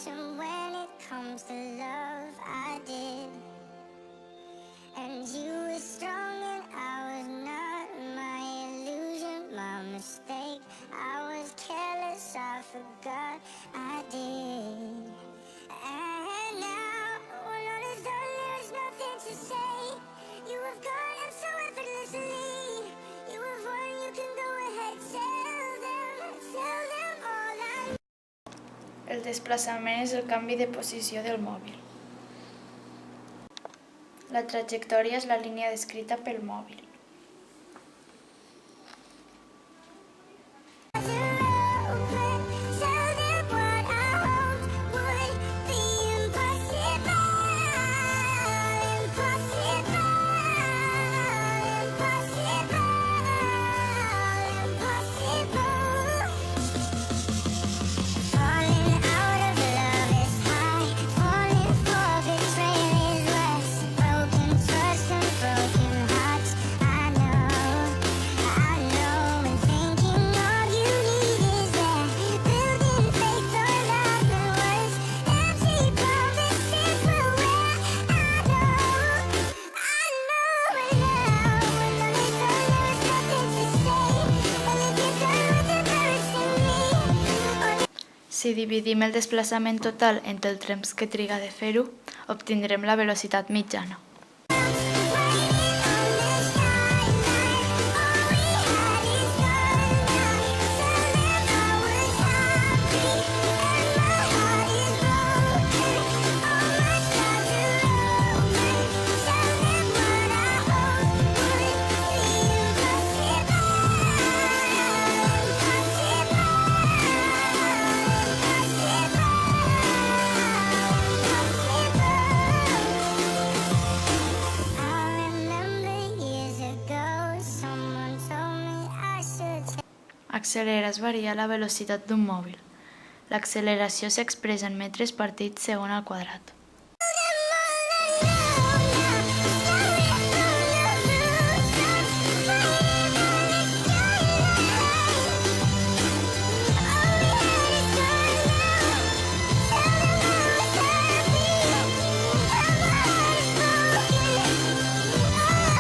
And when it comes to love, I did. And you were strong and I was not. My illusion, my mistake. I was careless, I forgot I did. And now, when all is done, there's nothing to say. You have gone so effortlessly. You have won, you can go ahead, tell them all I. El desplaçament és el canvi de posició del mòbil. La trajectòria és la línia descrita pel mòbil. Si dividim el desplaçament total entre el temps que triga de fer-ho, obtindrem la velocitat mitjana. Accelerar és variar la velocitat d'un mòbil. L'acceleració s'expressa en metres partits segon al quadrat.